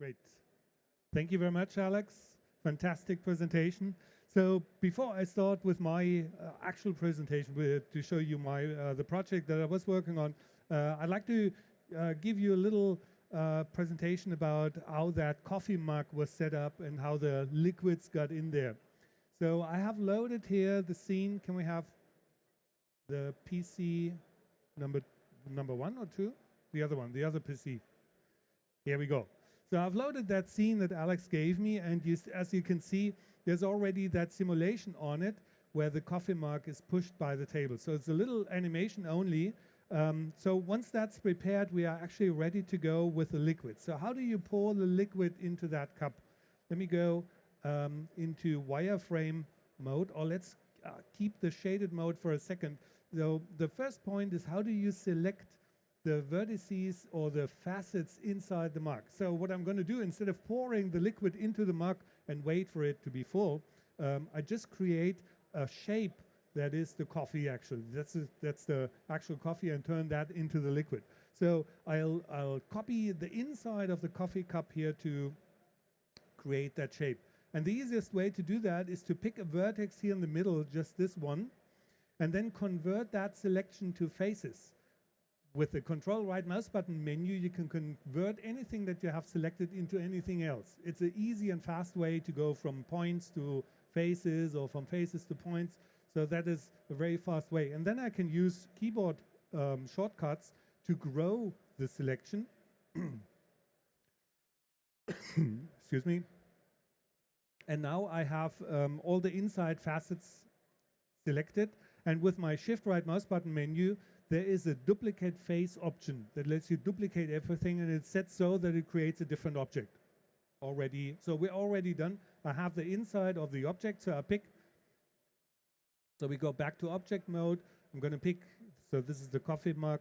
Great. Thank you very much, Alex. Fantastic presentation. So before I start with my actual presentation to show you the project that I was working on, I'd like to give you a little presentation about how that coffee mug was set up and how the liquids got in there. So I have loaded here the scene. Can we have the PC number 1 or 2? The other one, the other PC. Here we go. So I've loaded that scene that Alex gave me, and as you can see, there's already that simulation on it where the coffee mug is pushed by the table. So it's a little animation only. So once that's prepared, we are actually ready to go with the liquid. So how do you pour the liquid into that cup? Let me go into wireframe mode, or let's keep the shaded mode for a second. So the first point is, how do you select the vertices or the facets inside the mug? So what I'm going to do, instead of pouring the liquid into the mug and wait for it to be full, I just create a shape that is the coffee actually. That's the actual coffee, and turn that into the liquid. So I'll copy the inside of the coffee cup here to create that shape. And the easiest way to do that is to pick a vertex here in the middle, just this one, and then convert that selection to faces. With the control right mouse button menu, you can convert anything that you have selected into anything else. It's an easy and fast way to go from points to faces, or from faces to points. So that is a very fast way. And then I can use keyboard shortcuts to grow the selection. Excuse me. And now I have all the inside facets selected. And with my shift right mouse button menu, there is a duplicate face option that lets you duplicate everything, and it's set so that it creates a different object already. So we're already done. I have the inside of the object, so I pick. So we go back to object mode. I'm going to pick, so this is the coffee mug.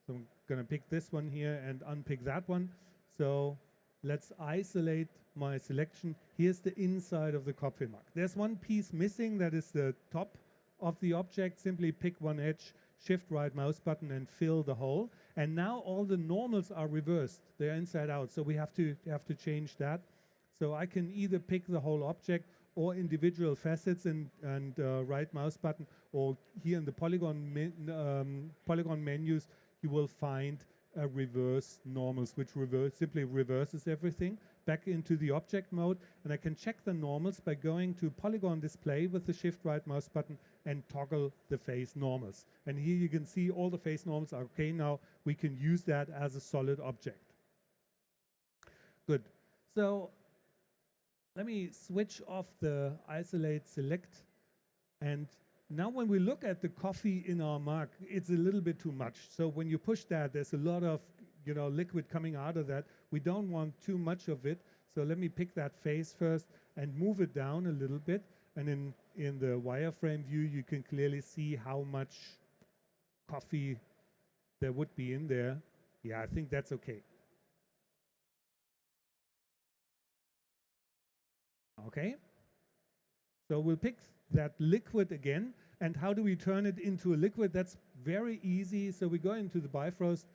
So I'm going to pick this one here and unpick that one. So let's isolate my selection. Here's the inside of the coffee mug. There's one piece missing, that is the top of the object. Simply pick one edge, shift right mouse button, and fill the hole. And now all the normals are reversed. They're inside out. So we have to change that. So I can either pick the whole object or individual facets and right mouse button, or here in the polygon menus, you will find a reverse normals, which simply reverses everything back into the object mode. And I can check the normals by going to polygon display with the shift right mouse button and toggle the face normals. And here you can see all the face normals are okay. Now we can use that as a solid object. Good. So let me switch off the isolate select. And now when we look at the coffee in our mug, it's a little bit too much. So when you push that, there's a lot of liquid coming out of that. We don't want too much of it. So let me pick that face first and move it down a little bit. And in the wireframe view, you can clearly see how much coffee there would be in there. Yeah, I think that's okay. Okay. So we'll pick that liquid again. And how do we turn it into a liquid? That's very easy. So we go into the Bifrost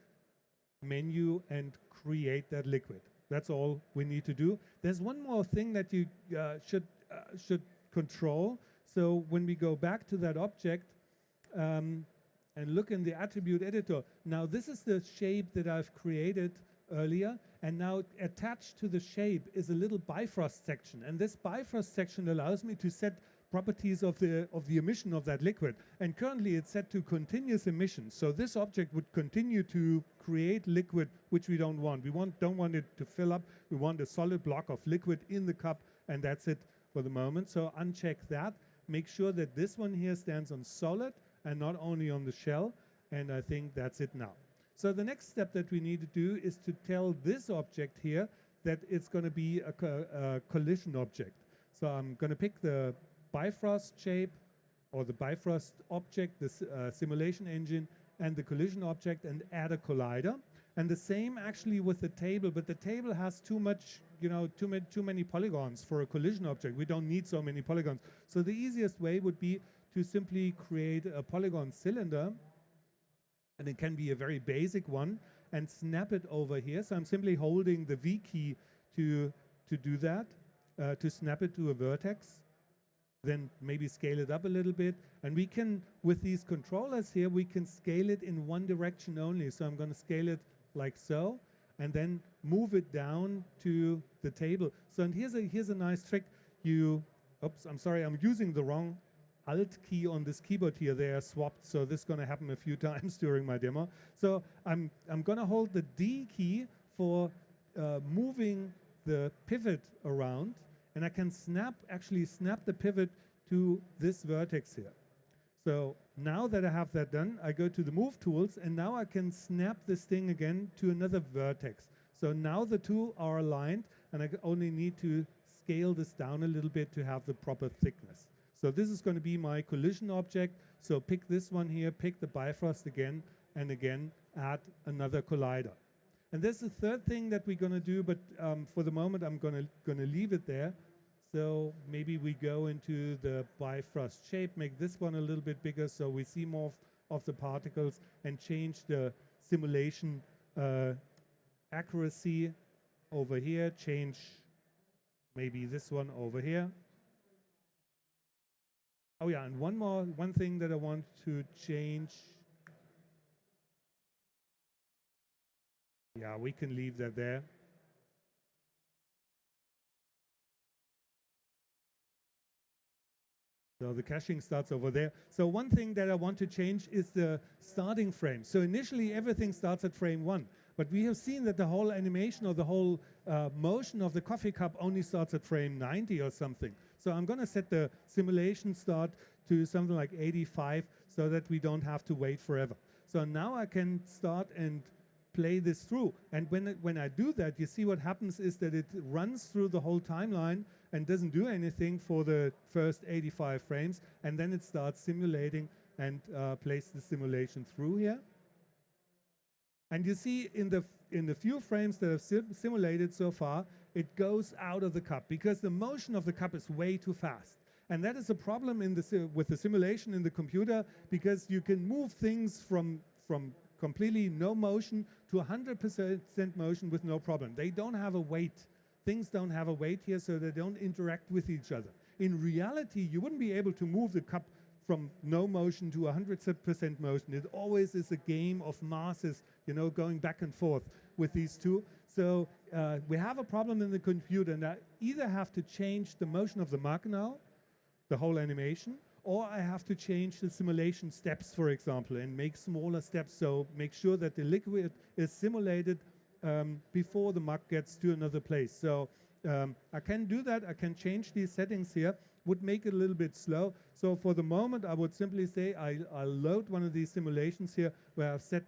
menu and create that liquid. That's all we need to do. There's one more thing that you should control. So when we go back to that object and look in the attribute editor, now this is the shape that I've created earlier, and now attached to the shape is a little Bifrost section, and this Bifrost section allows me to set properties of the emission of that liquid. And currently it's set to continuous emission. So this object would continue to create liquid, which we don't want. We don't want it to fill up. We want a solid block of liquid in the cup, and that's it for the moment. So uncheck that. Make sure that this one here stands on solid and not only on the shell. And I think that's it now. So the next step that we need to do is to tell this object here that it's going to be a collision object. So I'm going to pick the Bifrost shape, or the Bifrost object, the simulation engine, and the collision object, and add a collider. And the same actually with the table, but the table has too many polygons for a collision object. We don't need so many polygons. So the easiest way would be to simply create a polygon cylinder, and it can be a very basic one, and snap it over here. So I'm simply holding the V key to do that, to snap it to a vertex. Then maybe scale it up a little bit. And we can, with these controllers here, we can scale it in one direction only. So I'm going to scale it like so, and then move it down to the table. So and here's a nice trick. Oops, I'm sorry, I'm using the wrong Alt key on this keyboard here. They are swapped, so this is going to happen a few times during my demo. So I'm going to hold the D key for moving the pivot around, and I can actually snap the pivot to this vertex here. So now that I have that done, I go to the Move tools, and now I can snap this thing again to another vertex. So now the two are aligned, and I only need to scale this down a little bit to have the proper thickness. So this is going to be my collision object. So pick this one here, pick the Bifrost again, and again add another collider. And this is the third thing that we're going to do, but for the moment I'm going to leave it there. So maybe we go into the Bifrost shape, make this one a little bit bigger so we see more of the particles, and change the simulation accuracy over here, change maybe this one over here. Oh yeah, and one thing that I want to change. Yeah, we can leave that there. So the caching starts over there. So one thing that I want to change is the starting frame. So initially everything starts at frame 1, but we have seen that the whole animation or the whole motion of the coffee cup only starts at frame 90 or something. So I'm going to set the simulation start to something like 85 so that we don't have to wait forever. So now I can start and play this through. And when I do that, you see what happens is that it runs through the whole timeline and doesn't do anything for the first 85 frames, and then it starts simulating and plays the simulation through here. And you see in the few frames that I've simulated so far, it goes out of the cup because the motion of the cup is way too fast. And that is a problem with the simulation in the computer, because you can move things from completely no motion to 100% motion with no problem. They don't have a weight. Things don't have a weight here, so they don't interact with each other. In reality, you wouldn't be able to move the cup from no motion to 100% motion. It always is a game of masses, going back and forth with these two. So we have a problem in the computer, and I either have to change the motion of the marker now, the whole animation, or I have to change the simulation steps, for example, and make smaller steps. So make sure that the liquid is simulated before the mug gets to another place. So I can do that. I can change these settings here. Would make it a little bit slow. So for the moment, I would simply say I'll load one of these simulations here where I've set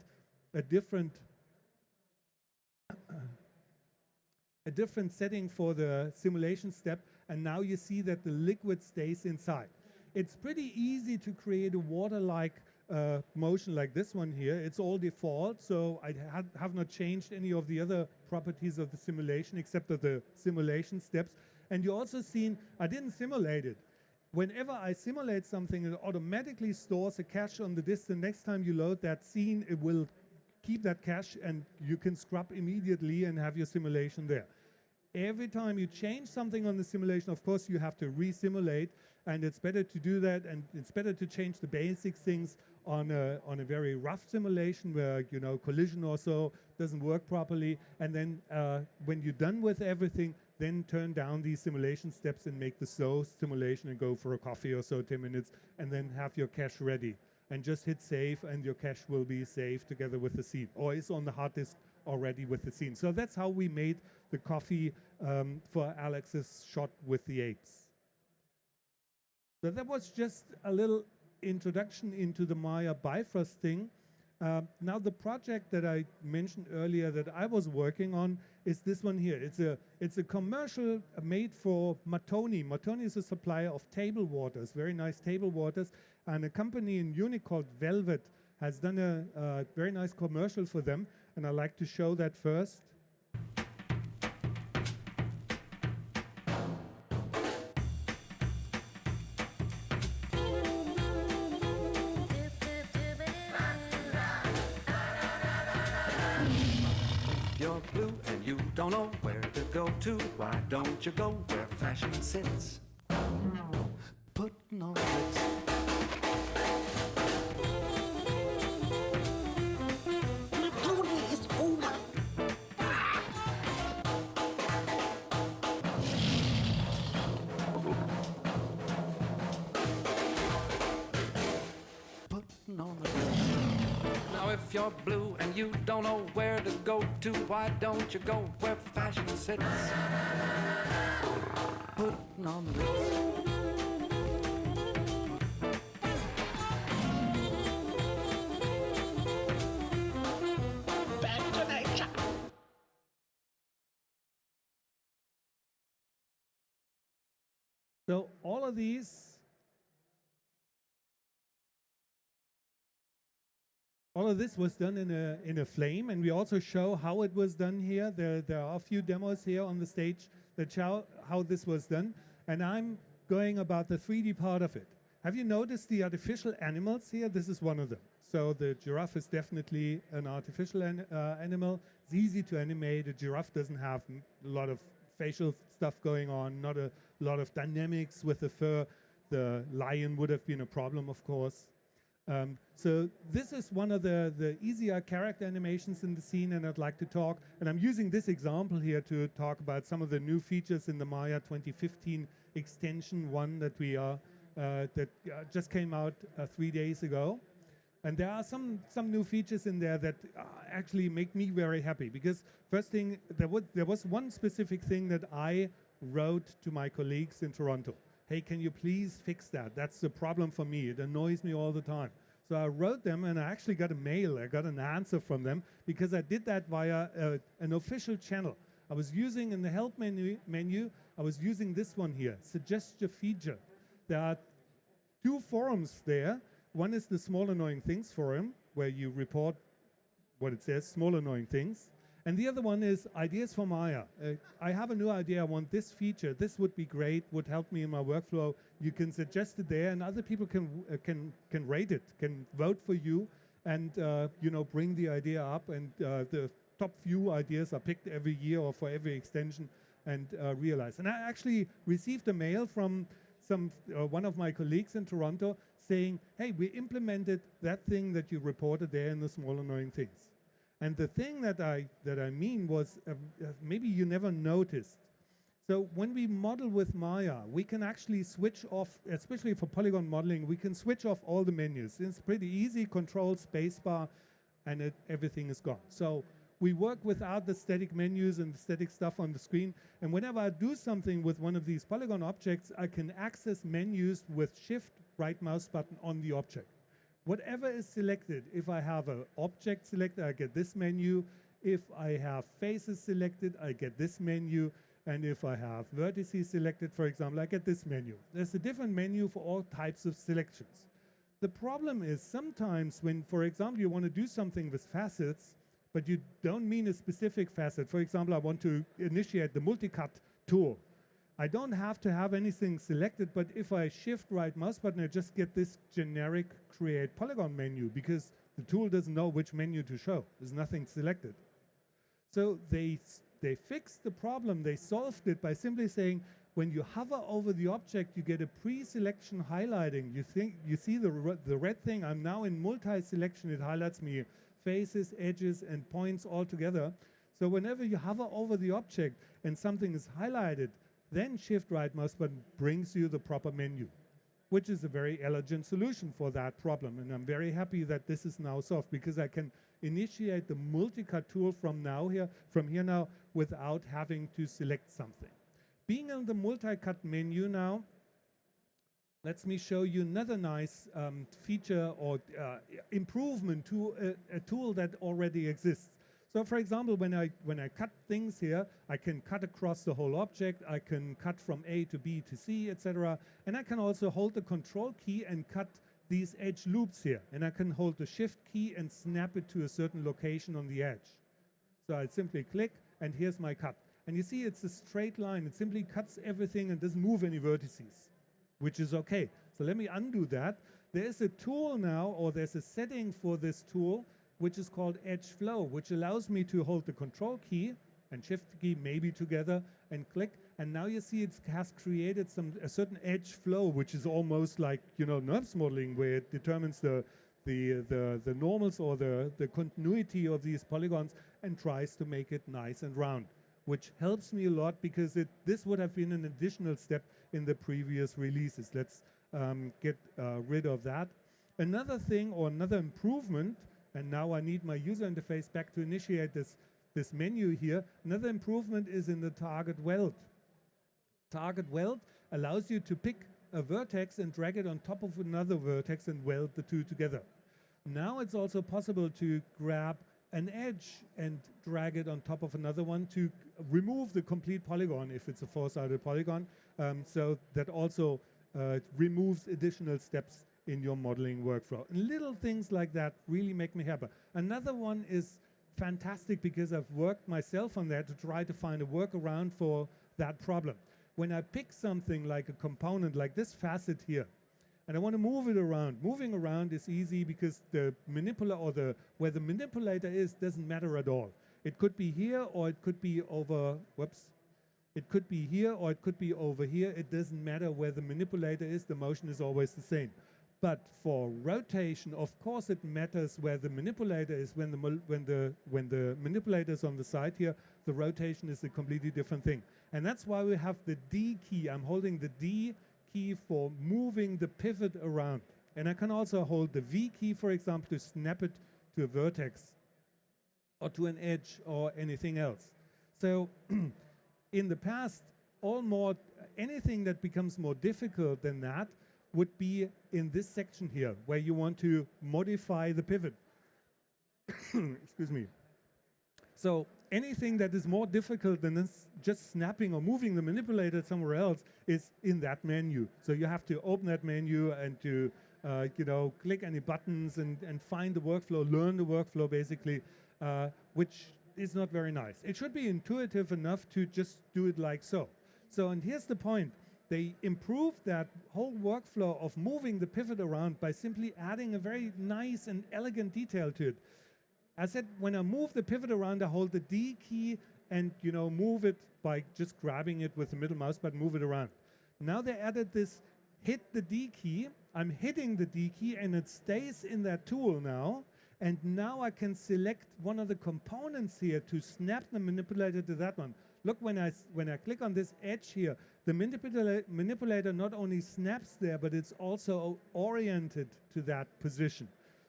a different setting for the simulation step, and now you see that the liquid stays inside. It's pretty easy to create a water-like motion like this one here. It's all default, so I have not changed any of the other properties of the simulation except of the simulation steps. And you also seen I didn't simulate it. Whenever I simulate something, it automatically stores a cache on the disk. The next time you load that scene, it will keep that cache, and you can scrub immediately and have your simulation there. Every time you change something on the simulation, of course, you have to re-simulate, and it's better to do that, and it's better to change the basic things on a very rough simulation where, collision or so doesn't work properly, and then when you're done with everything, then turn down these simulation steps and make the slow simulation and go for a coffee or so, 10 minutes, and then have your cache ready. And just hit save, and your cache will be saved together with the scene, or is on the hard disk already with the scene. So that's how we made the coffee for Alex's shot with the apes. So that was just a little introduction into the Maya Bifrost thing. Now the project that I mentioned earlier that I was working on is this one here. It's a commercial made for Matoni. Matoni is a supplier of table waters, very nice table waters, and a company in Munich called Velvet has done a very nice commercial for them, and I'd like to show that first. You're blue and you don't know where to go to, why don't you go where fashion sits? Putting on the Ritz. Putting on the Ritz. Now if you're blue and you don't know where to go to, why don't you go where fashion sits? Putting on the Ritz. So all of these, all of this was done in a flame, and we also show how it was done here. There are a few demos here on the stage that show how this was done, and I'm going about the 3D part of it. Have you noticed the artificial animals here? This is one of them. So the giraffe is definitely an artificial animal. It's easy to animate. A giraffe doesn't have a lot of facial stuff going on, not a lot of dynamics with the fur. The lion would have been a problem, of course. So this is one of the easier character animations in the scene, and I'd like to talk, and I'm using this example here to talk about some of the new features in the Maya 2015 extension 1 that we are that just came out 3 days ago. And there are some new features in there that actually make me very happy, because first thing, there was one specific thing that I wrote to my colleagues in Toronto. Hey, can you please fix that? That's the problem for me. It annoys me all the time. So I wrote them, and I actually got a mail. I got an answer from them, because I did that via an official channel. I was using in the help menu, I was using this one here, suggest a feature. There are 2 forums there. One is the Small Annoying Things forum, where you report what it says, small annoying things. And the other one is Ideas for Maya. I have a new idea, I want this feature. This would be great, would help me in my workflow. You can suggest it there, and other people can rate it, can vote for you, and you know, bring the idea up. And the top few ideas are picked every year or for every extension and realized. And I actually received a mail from one of my colleagues in Toronto saying, hey, we implemented that thing that you reported there in the Small Annoying Things. And the thing that I mean was, maybe you never noticed. So when we model with Maya, we can actually switch off, especially for polygon modeling, we can switch off all the menus. It's pretty easy, Control, Spacebar, and everything is gone. So we work without the static menus and the static stuff on the screen. And whenever I do something with one of these polygon objects, I can access menus with Shift, right mouse button on the object. Whatever is selected, if I have an object selected, I get this menu. If I have faces selected, I get this menu. And if I have vertices selected, for example, I get this menu. There's a different menu for all types of selections. The problem is sometimes when, for example, you want to do something with facets, but you don't mean a specific facet. For example, I want to initiate the multicut tool. I don't have to have anything selected, but if I shift right mouse button, I just get this generic create polygon menu, because the tool doesn't know which menu to show. There's nothing selected. So they fixed the problem. They solved it by simply saying, when you hover over the object, you get a pre-selection highlighting. You see the red thing. I'm now in multi-selection. It highlights me faces, edges, and points all together. So whenever you hover over the object and something is highlighted, then Shift right mouse button brings you the proper menu, which is a very elegant solution for that problem. And I'm very happy that this is now solved, because I can initiate the multicut tool from here now without having to select something. Being on the multicut menu now, let me show you another nice feature or improvement to a tool that already exists. So for example, when I cut things here, I can cut across the whole object, I can cut from A to B to C, etc. And I can also hold the Control key and cut these edge loops here. And I can hold the Shift key and snap it to a certain location on the edge. So I simply click, and here's my cut. And you see it's a straight line. It simply cuts everything and doesn't move any vertices, which is okay. So let me undo that. There's a tool now, or there's a setting for this tool, which is called Edge Flow, which allows me to hold the Control key and Shift key maybe together and click. And now you see it has created a certain edge flow, which is almost like, you know, NURBS modeling, where it determines the normals or the continuity of these polygons and tries to make it nice and round, which helps me a lot because this would have been an additional step in the previous releases. Let's get rid of that. Another thing or another improvement, and now I need my user interface back to initiate this menu here. Another improvement is in the target weld. Target weld allows you to pick a vertex and drag it on top of another vertex and weld the two together. Now it's also possible to grab an edge and drag it on top of another one to remove the complete polygon if it's a four-sided polygon. So that also removes additional steps in your modeling workflow. And little things like that really make me happy. Another one is fantastic because I've worked myself on that to try to find a workaround for that problem. When I pick something like a component like this facet here, and I want to move it around. Moving around is easy because the manipulator or where the manipulator is doesn't matter at all. It could be here or it could be over, whoops. It could be here or it could be over here. It doesn't matter where the manipulator is, the motion is always the same. But for rotation, of course it matters where the manipulator is. When the manipulator is on the side here, the rotation is a completely different thing. And that's why we have the D key. I'm holding the D key for moving the pivot around. And I can also hold the V key, for example, to snap it to a vertex or to an edge or anything else. So in the past, anything that becomes more difficult than that would be in this section here, where you want to modify the pivot. Excuse me. So anything that is more difficult than this, just snapping or moving the manipulator somewhere else, is in that menu. So you have to open that menu and to click any buttons and find the workflow, learn the workflow basically, which is not very nice. It should be intuitive enough to just do it like so. So, and here's the point. They improved that whole workflow of moving the pivot around by simply adding a very nice and elegant detail to it. I said, when I move the pivot around, I hold the D key and move it by just grabbing it with the middle mouse button, move it around. Now they added this hit the D key. I'm hitting the D key and it stays in that tool now. And now I can select one of the components here to snap the manipulator to that one. Look, when I click on this edge here, the manipulator not only snaps there, but it's also oriented to that position.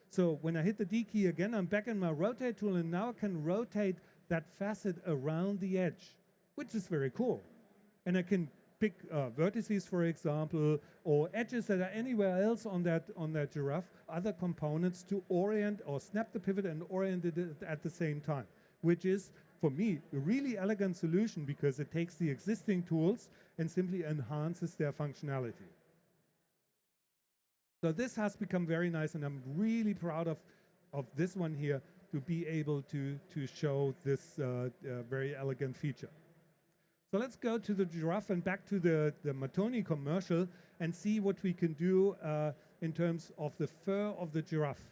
So when I hit the D key again, I'm back in my rotate tool, and now I can rotate that facet around the edge, which is very cool. And I can pick vertices, for example, or edges that are anywhere else on that giraffe, other components to orient or snap the pivot and orient it at the same time, which is, for me, a really elegant solution because it takes the existing tools and simply enhances their functionality. So this has become very nice, and I'm really proud of this one here to be able to show this very elegant feature. So let's go to the giraffe and back to the Matoni commercial and see what we can do in terms of the fur of the giraffe.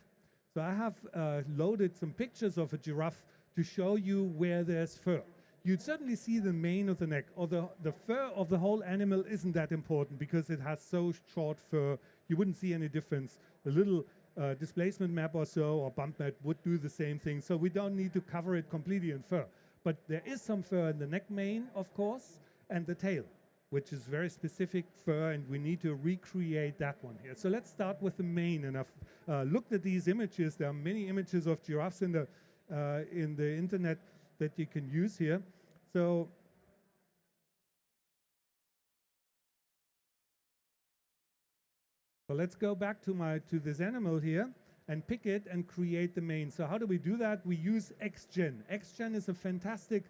So I have loaded some pictures of a giraffe to show you where there's fur. You'd certainly see the mane of the neck, or the fur of the whole animal isn't that important because it has so short fur, you wouldn't see any difference. A little displacement map or so, or bump map would do the same thing, so we don't need to cover it completely in fur. But there is some fur in the neck mane, of course, and the tail, which is very specific fur, and we need to recreate that one here. So let's start with the mane. And I've looked at these images. There are many images of giraffes in the internet that you can use here. So let's go back to this animal here and pick it and create the mane. So how do we do that? We use XGen. XGen is a fantastic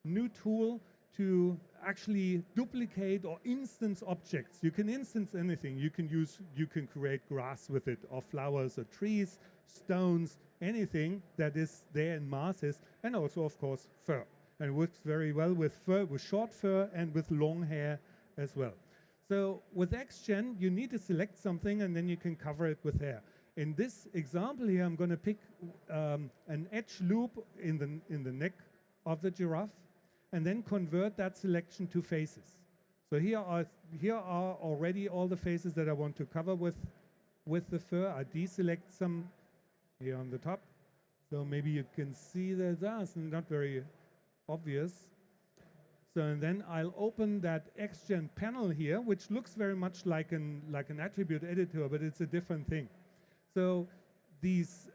new tool to actually duplicate or instance objects. You can instance anything. You can create grass with it, or flowers, or trees, stones, anything that is there in masses, and also, of course, fur. And it works very well with fur, with short fur, and with long hair as well. So with XGen, you need to select something, and then you can cover it with hair. In this example here, I'm going to pick an edge loop in the neck of the giraffe. and then convert that selection to faces. So here are already all the faces that I want to cover with the fur. I deselect some here on the top. So maybe you can see that that's not very obvious. So and then I'll open that XGen panel here, which looks very much like an attribute editor, but it's a different thing. So these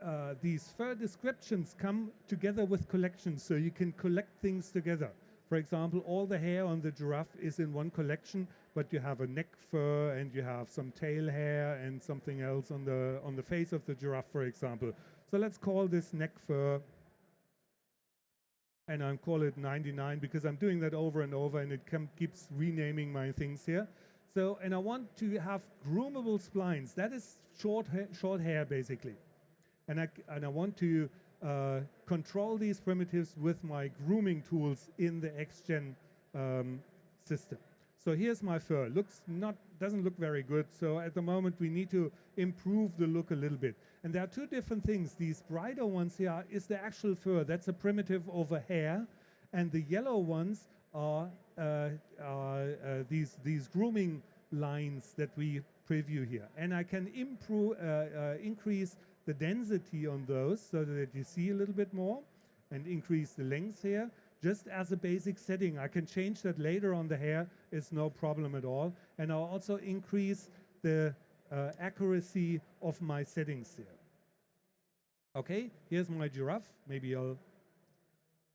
fur descriptions come together with collections, so you can collect things together. For example, all the hair on the giraffe is in one collection, but you have a neck fur and you have some tail hair and something else on the face of the giraffe, for example. So let's call this neck fur, and I'll call it 99 because I'm doing that over and over, and it keeps renaming my things here. So, and I want to have groomable splines. That is short hair basically. And I want to control these primitives with my grooming tools in the XGen system. So here's my fur. Doesn't look very good. So at the moment we need to improve the look a little bit. And there are two different things. These brighter ones here is the actual fur. That's a primitive over hair, and the yellow ones are these grooming lines that we preview here. And I can increase the density on those so that you see a little bit more, and increase the length here, just as a basic setting. I can change that later on the hair, it's no problem at all. And I'll also increase the accuracy of my settings here. Okay, here's my giraffe. Maybe I'll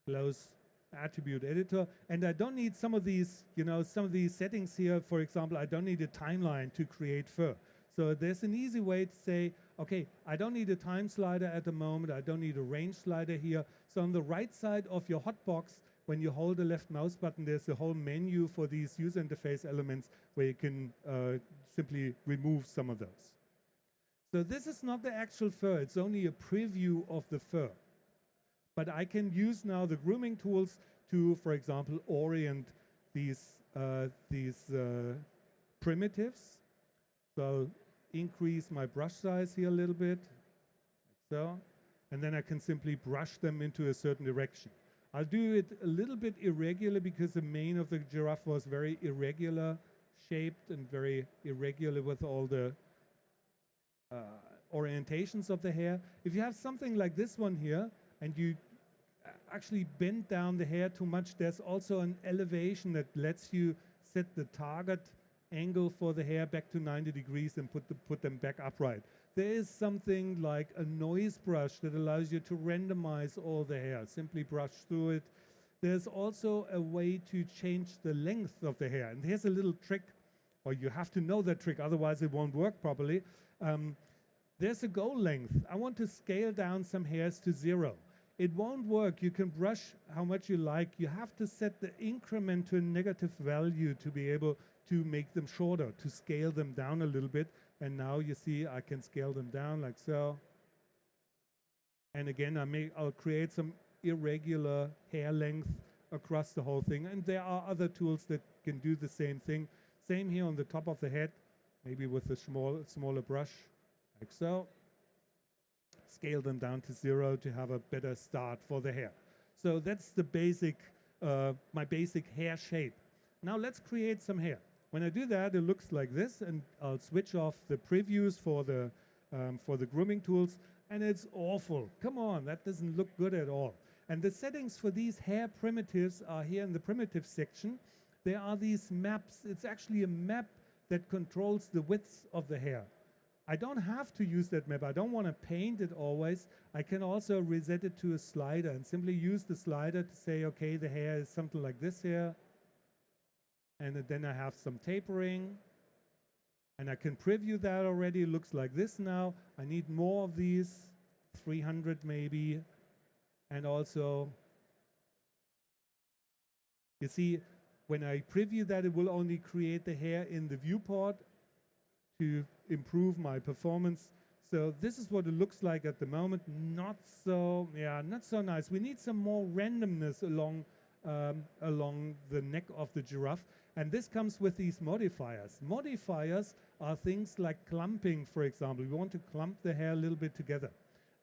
close attribute editor. And I don't need some of these settings here. For example, I don't need a timeline to create fur. So there's an easy way to say, okay, I don't need a time slider at the moment. I don't need a range slider here. So on the right side of your hotbox, when you hold the left mouse button, there's a whole menu for these user interface elements where you can simply remove some of those. So this is not the actual fur. It's only a preview of the fur. But I can use now the grooming tools to, for example, orient these primitives. So I'll increase my brush size here a little bit, like so. And then I can simply brush them into a certain direction. I'll do it a little bit irregular because the mane of the giraffe was very irregular shaped and very irregular with all the orientations of the hair. If you have something like this one here and you actually bend down the hair too much, there's also an elevation that lets you set the target angle for the hair back to 90 degrees and put them back upright. There is something like a noise brush that allows you to randomize all the hair. Simply brush through it. There's also a way to change the length of the hair. And here's a little trick, or you have to know that trick, otherwise it won't work properly. There's a goal length. I want to scale down some hairs to 0. It won't work. You can brush how much you like. You have to set the increment to a negative value to be able to make them shorter, to scale them down a little bit. And now you see I can scale them down like so. And again, I'll create some irregular hair length across the whole thing. And there are other tools that can do the same thing. Same here on the top of the head, maybe with a smaller brush, like so. Scale them down to 0 to have a better start for the hair. So that's the basic, my basic hair shape. Now let's create some hair. When I do that, it looks like this, and I'll switch off the previews for the grooming tools, and it's awful. Come on, that doesn't look good at all. And the settings for these hair primitives are here in the primitive section. There are these maps. It's actually a map that controls the width of the hair. I don't have to use that map. I don't want to paint it always. I can also reset it to a slider and simply use the slider to say, okay, the hair is something like this here. And then I have some tapering. And I can preview that already. It looks like this now. I need more of these, 300 maybe. And also, you see, when I preview that, it will only create the hair in the viewport to improve my performance. So this is what it looks like at the moment. Not so nice. We need some more randomness along the neck of the giraffe. And this comes with these modifiers. Modifiers are things like clumping, for example. We want to clump the hair a little bit together.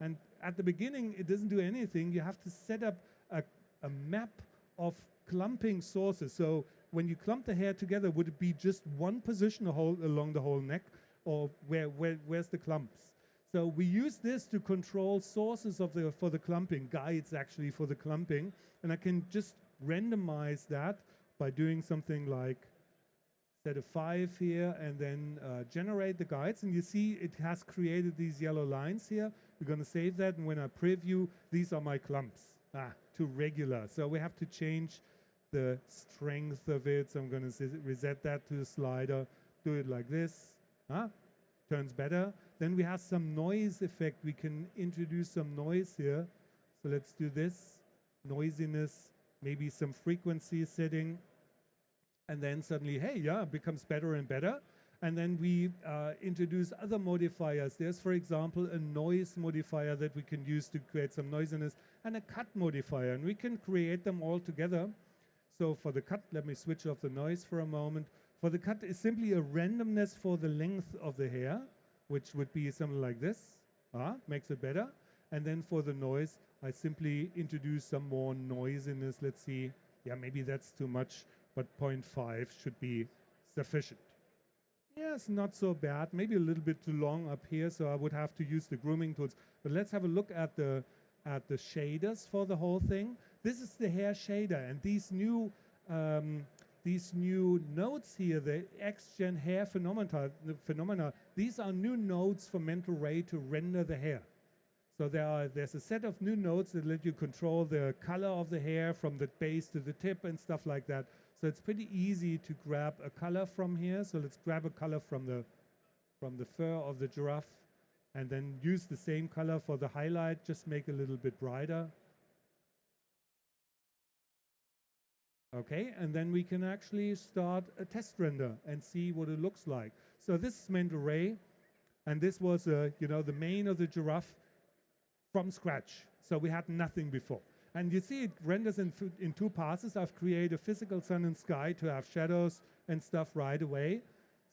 And at the beginning, it doesn't do anything. You have to set up a map of clumping sources. So when you clump the hair together, would it be just one position along the whole neck, or where's the clumps? So we use this to control sources for the clumping, guides actually for the clumping, and I can just randomize that by doing something like set a 5 here and then generate the guides, and you see it has created these yellow lines here. We're going to save that, and when I preview, these are my clumps to regular. So we have to change the strength of it. So I'm going to reset that to the slider, do it like this. Turns better. Then we have some noise effect. We can introduce some noise here. So let's do this. Noisiness, maybe some frequency setting. And then suddenly, hey, yeah, it becomes better and better. And then we introduce other modifiers. There's, for example, a noise modifier that we can use to create some noisiness, and a cut modifier. And we can create them all together. So for the cut, let me switch off the noise for a moment. For the cut is simply a randomness for the length of the hair, which would be something like this. Makes it better. And then for the noise, I simply introduce some more noisiness. Let's see. Yeah, maybe that's too much, but 0.5 should be sufficient. Yes, not so bad. Maybe a little bit too long up here, so I would have to use the grooming tools. But let's have a look at the shaders for the whole thing. This is the hair shader, and these new nodes here, the XGen hair phenomena, these are new nodes for Mental Ray to render the hair. So there's a set of new nodes that let you control the color of the hair from the base to the tip and stuff like that. So it's pretty easy to grab a color from here. So let's grab a color from the fur of the giraffe, and then use the same color for the highlight, just make it a little bit brighter. Okay, and then we can actually start a test render and see what it looks like. So this is Mental Ray, and this was the mane of the giraffe from scratch. So we had nothing before. And you see it renders in two passes. I've created a physical sun and sky to have shadows and stuff right away.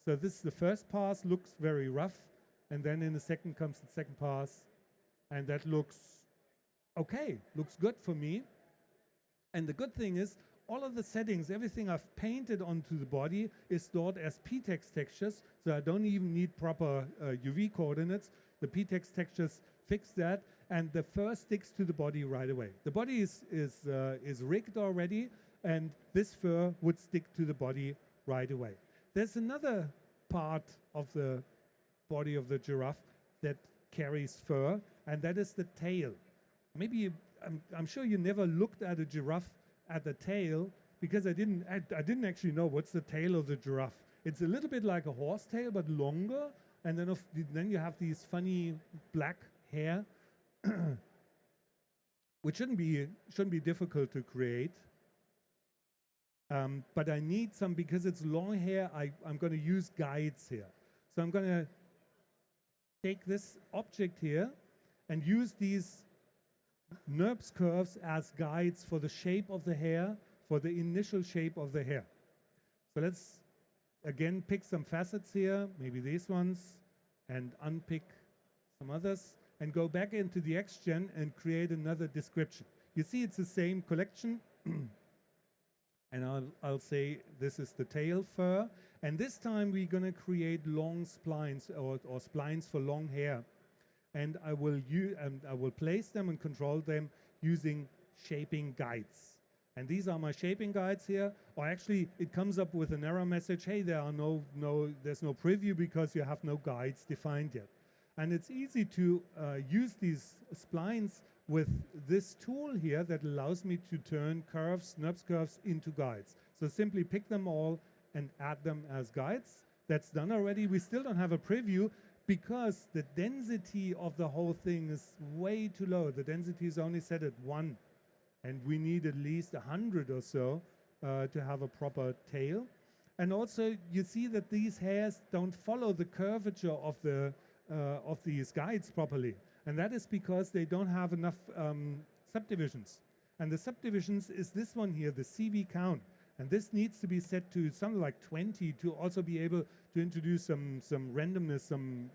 So this is the first pass, looks very rough. And then in the second comes the second pass. And that looks okay, looks good for me. And the good thing is, all of the settings, everything I've painted onto the body is stored as p-text textures. So I don't even need proper UV coordinates. The p-text textures fix that, and the fur sticks to the body right away. The body is rigged already, and this fur would stick to the body right away. There's another part of the body of the giraffe that carries fur, and that is the tail. Maybe I'm sure you never looked at a giraffe at the tail, because I didn't actually know what's the tail of the giraffe. It's a little bit like a horse tail, but longer, and then you have these funny black hair, which shouldn't be difficult to create. But I need some, because it's long hair, I'm going to use guides here. So I'm going to take this object here and use these NURBS curves as guides for the shape of the hair, for the initial shape of the hair. So let's again pick some facets here, maybe these ones, and unpick some others, and go back into the XGen and create another description. You see it's the same collection. And I'll say this is the tail fur. And this time we're going to create long splines or splines for long hair. And I will place them and control them using shaping guides. And these are my shaping guides here. Or actually, it comes up with an error message. Hey, there's no preview because you have no guides defined yet. And it's easy to use these splines with this tool here that allows me to turn curves, NURBS curves, into guides. So simply pick them all and add them as guides. That's done already. We still don't have a preview because the density of the whole thing is way too low. The density is only set at 1. And we need at least 100 or so to have a proper tail. And also, you see that these hairs don't follow the curvature of these guides properly. And that is because they don't have enough subdivisions. And the subdivisions is this one here, the CV count. And this needs to be set to something like 20 to also be able to introduce some randomness, some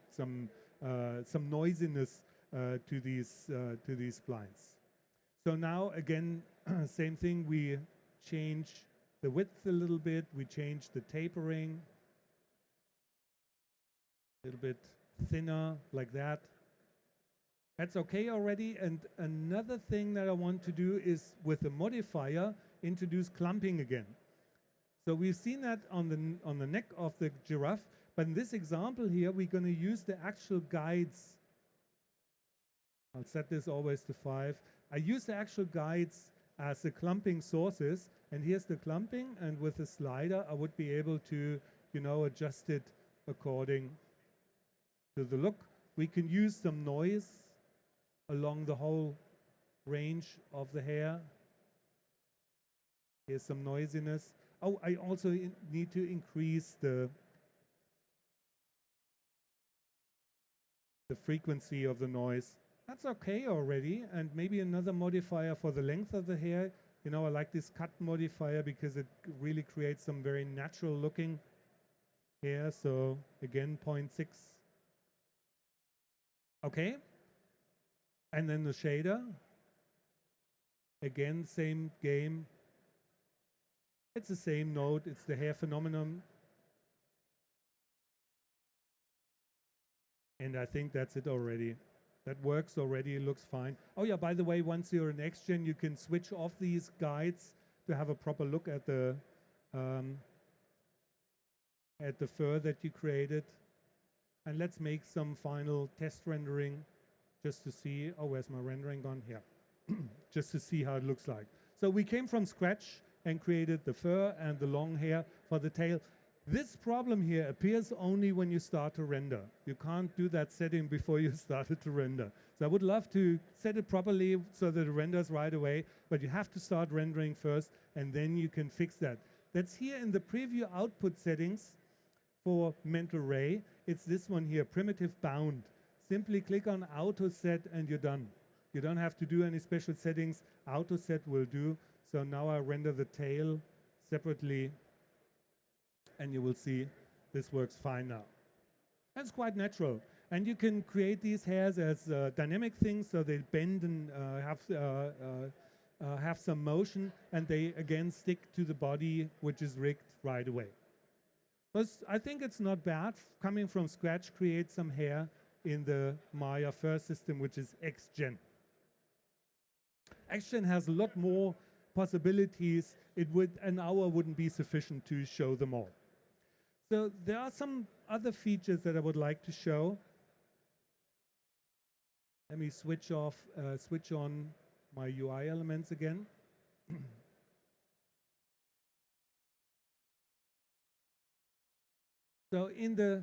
noisiness to these splines. So now again, same thing. We change the width a little bit. We change the tapering a little bit thinner like that. That's okay already. And another thing that I want to do is with the modifier, introduce clumping again. So we've seen that on the neck of the giraffe, but in this example here, we're going to use the actual guides. I'll set this always to 5. I use the actual guides as the clumping sources, and here's the clumping, and with the slider, I would be able to, adjust it according to the look. We can use some noise along the whole range of the hair. Here's some noisiness. Oh, I also need to increase the frequency of the noise. That's okay already. And maybe another modifier for the length of the hair. I like this cut modifier because it really creates some very natural looking hair. So again, 0.6. Okay. And then the shader. Again, same game. It's the same node. It's the hair phenomenon. And I think that's it already. That works already. It looks fine. Oh yeah, by the way, once you're in XGen, you can switch off these guides to have a proper look at the fur that you created. And let's make some final test rendering just to see. Oh, where's my rendering gone? Here. Just to see how it looks like. So we came from scratch and created the fur and the long hair for the tail. This problem here appears only when you start to render. You can't do that setting before you started to render. So I would love to set it properly so that it renders right away, but you have to start rendering first, and then you can fix that. That's here in the preview output settings for mental ray. It's this one here, primitive bound. Simply click on auto set and you're done. You don't have to do any special settings. Auto set will do. So now I render the tail separately, and you will see this works fine now. That's quite natural. And you can create these hairs as dynamic things, so they bend and have some motion, and they again stick to the body, which is rigged right away. But I think it's not bad. Coming from scratch, create some hair in the Maya fur system, which is XGen. XGen has a lot more possibilities. An hour wouldn't be sufficient to show them all. So there are some other features that I would like to show. Let me switch on my UI elements again. So in the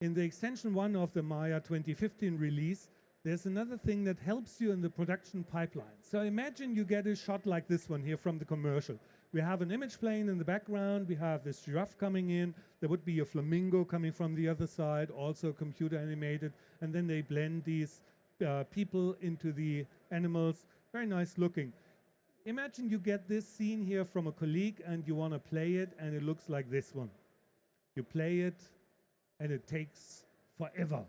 extension 1 of the Maya 2015 release, there's another thing that helps you in the production pipeline. So imagine you get a shot like this one here from the commercial. We have an image plane in the background. We have this giraffe coming in. There would be a flamingo coming from the other side, also computer animated. And then they blend these people into the animals. Very nice looking. Imagine you get this scene here from a colleague and you want to play it, and it looks like this one. You play it, and it takes forever.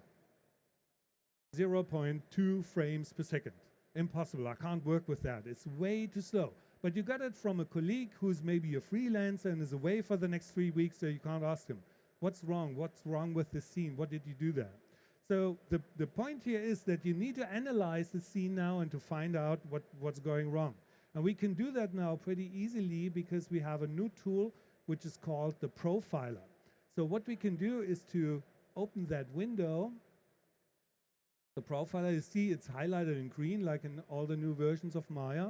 0.2 frames per second. Impossible. I can't work with that. It's way too slow. But you got it from a colleague who's maybe a freelancer and is away for the next 3 weeks, so you can't ask him, what's wrong? What's wrong with this scene? What did you do there? So the point here is that you need to analyze the scene now and to find out what's going wrong. And we can do that now pretty easily because we have a new tool which is called the Profiler. So what we can do is to open that window. The Profiler, you see it's highlighted in green like in all the new versions of Maya.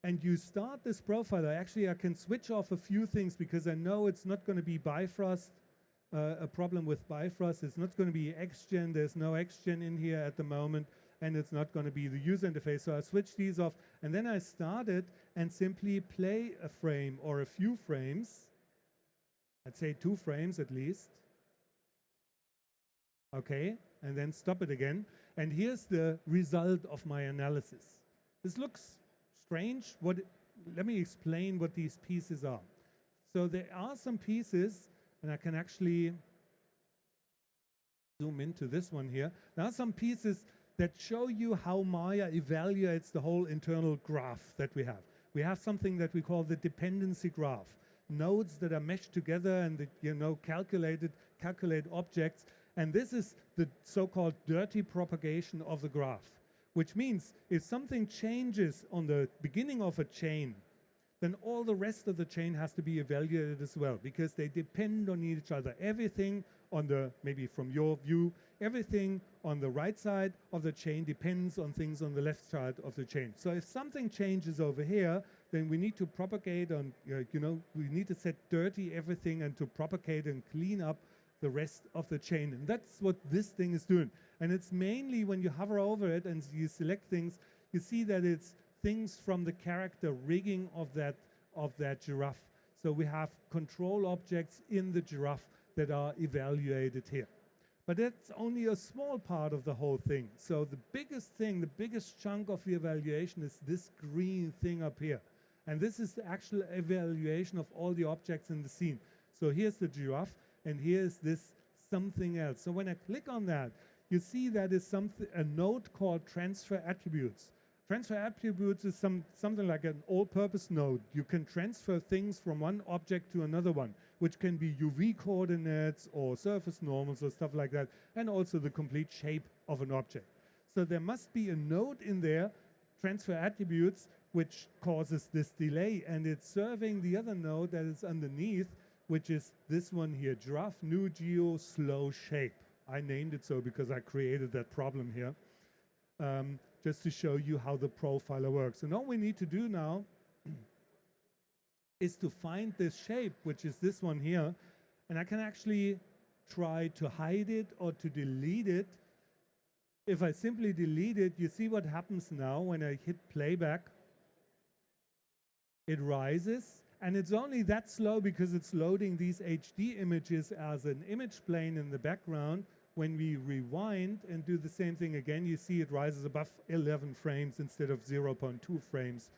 And you start this Profiler. Actually, I can switch off a few things because I know it's not going to be Bifrost, a problem with Bifrost. It's not going to be XGen. There's no XGen in here at the moment. And it's not going to be the user interface. So I switch these off. And then I start it and simply play a frame or a few frames. I'd say 2 frames at least. Okay, and then stop it again. And here's the result of my analysis. This looks strange. Let me explain what these pieces are. So there are some pieces, and I can actually zoom into this one here. There are some pieces that show you how Maya evaluates the whole internal graph that we have. We have something that we call the dependency graph. Nodes that are meshed together and that, you know, calculate objects. And this is the so-called dirty propagation of the graph, which means if something changes on the beginning of a chain, then all the rest of the chain has to be evaluated as well, because they depend on each other. Everything on the, maybe from your view, everything on the right side of the chain depends on things on the left side of the chain. So if something changes over here, then we need to propagate on, you know, we need to set dirty everything and to propagate and clean up the rest of the chain. And that's what this thing is doing. And it's mainly when you hover over it and you select things, you see that it's things from the character rigging of that giraffe. So we have control objects in the giraffe that are evaluated here. But that's only a small part of the whole thing. So the biggest thing, the biggest chunk of the evaluation is this green thing up here. And this is the actual evaluation of all the objects in the scene. So here's the giraffe, and here's this something else. So when I click on that, you see that is a node called transfer attributes. Transfer attributes is something like an all-purpose node. You can transfer things from one object to another one, which can be UV coordinates or surface normals or stuff like that, and also the complete shape of an object. So there must be a node in there, transfer attributes, which causes this delay, and it's serving the other node that is underneath, which is this one here, giraffe new geo slow shape. I named it so because I created that problem here. Just to show you how the profiler works. And all we need to do now is to find this shape, which is this one here. And I can actually try to hide it or to delete it. If I simply delete it, you see what happens now when I hit playback. It rises, and it's only that slow because it's loading these HD images as an image plane in the background. When we rewind and do the same thing again, you see it rises above 11 frames instead of 0.2 frames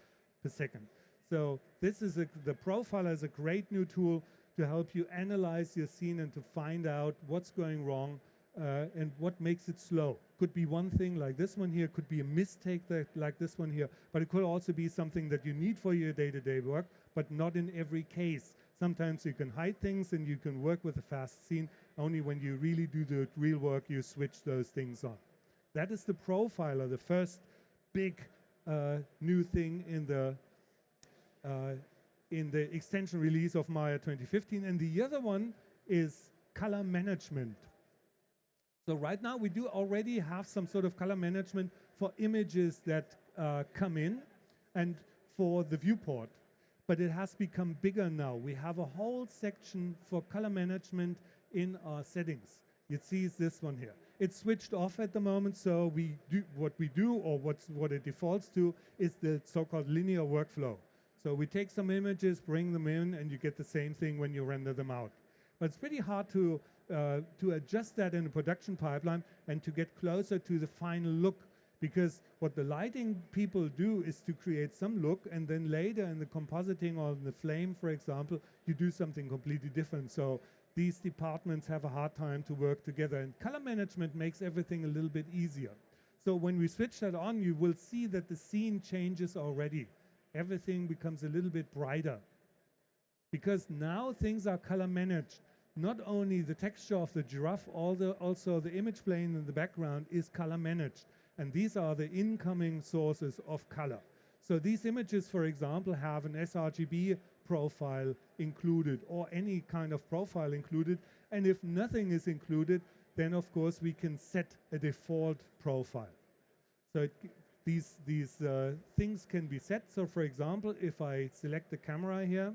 per second. So this is the profiler is a great new tool to help you analyze your scene and to find out what's going wrong and what makes it slow. Could be one thing like this one here, could be a mistake like this one here, but it could also be something that you need for your day-to-day work, but not in every case. Sometimes you can hide things and you can work with a fast scene. Only when you really do the real work, you switch those things on. That is the profiler, the first big new thing in the extension release of Maya 2015. And the other one is color management. So right now we do already have some sort of color management for images that come in and for the viewport. But it has become bigger now. We have a whole section for color management in our settings. You see this one here. It's switched off at the moment, so what it defaults to is the so-called linear workflow. So we take some images, bring them in, and you get the same thing when you render them out. But it's pretty hard to adjust that in a production pipeline and to get closer to the final look, because what the lighting people do is to create some look, and then later in the compositing or in the flame, for example, you do something completely different. So these departments have a hard time to work together, and color management makes everything a little bit easier. So when we switch that on, you will see that the scene changes already. Everything becomes a little bit brighter, because now things are color managed. Not only the texture of the giraffe, also the image plane in the background is color managed. And these are the incoming sources of color. So these images, for example, have an sRGB profile included or any kind of profile included. And if nothing is included, then of course we can set a default profile. So these things can be set. So for example, if I select the camera here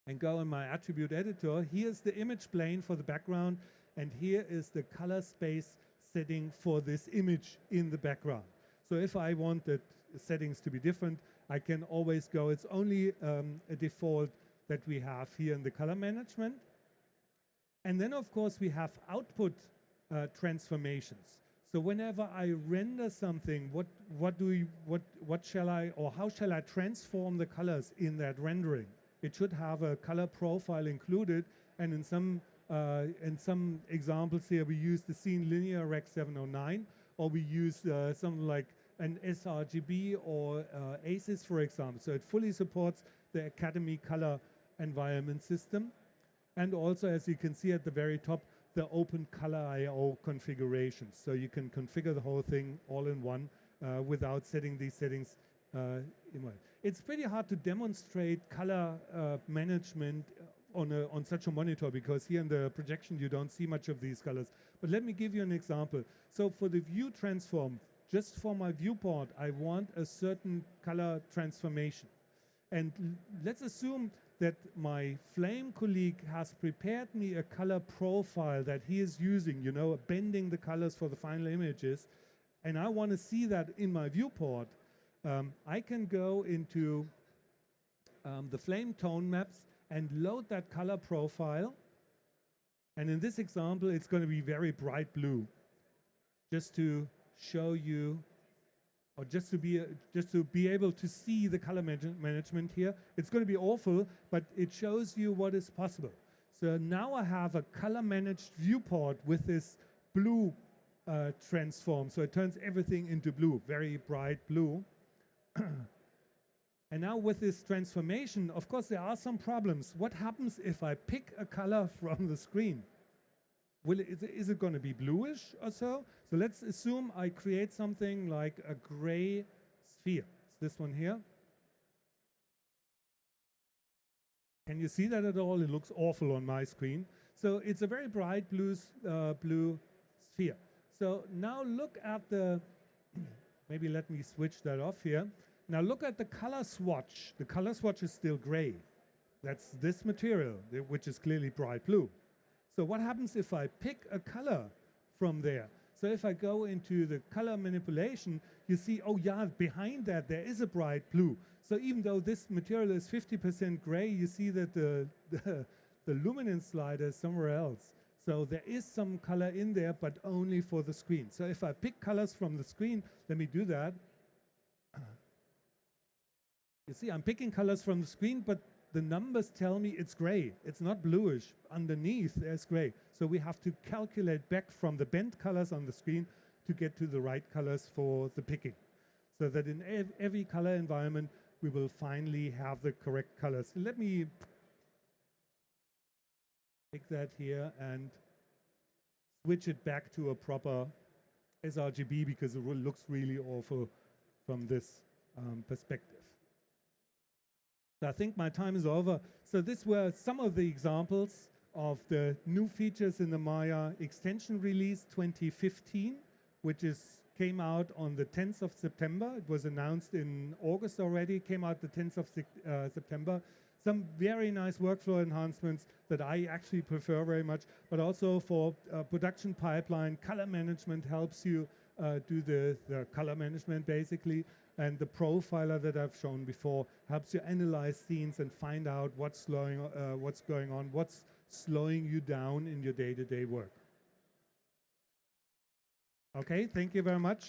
and go in my attribute editor, here's the image plane for the background, and here is the color space setting for this image in the background. So if I want the settings to be different, I can always go. It's only a default that we have here in the color management. And then of course we have output transformations. So whenever I render something, how shall I transform the colors in that rendering? It should have a color profile included, and in some examples here we use the scene linear rec 709, or we use something like an sRGB or ACES, for example. So it fully supports the Academy color environment system. And also, as you can see at the very top, the open color I/O configurations. So you can configure the whole thing all in one without setting these settings in one. It's pretty hard to demonstrate color management on such a monitor, because here in the projection you don't see much of these colors. But let me give you an example. So for the view transform, just for my viewport, I want a certain color transformation. And let's assume that my flame colleague has prepared me a color profile that he is using, you know, bending the colors for the final images, and I want to see that in my viewport. I can go into the flame tone maps and load that color profile. And in this example, it's going to be very bright blue, just to show you, or just to be able to see the color management here. It's going to be awful, but it shows you what is possible. So now I have a color managed viewport with this blue transform. So it turns everything into blue, very bright blue. And now with this transformation, of course, there are some problems. What happens if I pick a color from the screen? Is it going to be bluish or so? So let's assume I create something like a gray sphere. It's this one here. Can you see that at all? It looks awful on my screen. So it's a very bright blue sphere. So now look at the, maybe let me switch that off here. Now look at the color swatch. The color swatch is still gray. That's this material, which is clearly bright blue. So what happens if I pick a color from there? So if I go into the color manipulation, you see, oh yeah, behind that there is a bright blue. So even though this material is 50% gray, you see that the luminance slider is somewhere else. So there is some color in there, but only for the screen. So if I pick colors from the screen, let me do that. You see, I'm picking colors from the screen, but the numbers tell me it's gray. It's not bluish. Underneath, there's gray. So we have to calculate back from the bent colors on the screen to get to the right colors for the picking. So that in every color environment, we will finally have the correct colors. So let me take that here and switch it back to a proper sRGB, because it looks really awful from this perspective. So I think my time is over. So these were some of the examples of the new features in the Maya extension release 2015, which came out on the 10th of September. It was announced in August already, came out the 10th of September. Some very nice workflow enhancements that I actually prefer very much, but also for production pipeline, color management helps you do the color management basically. And the profiler that I've shown before helps you analyze scenes and find out what's going on, what's slowing you down in your day-to-day work. Okay, thank you very much.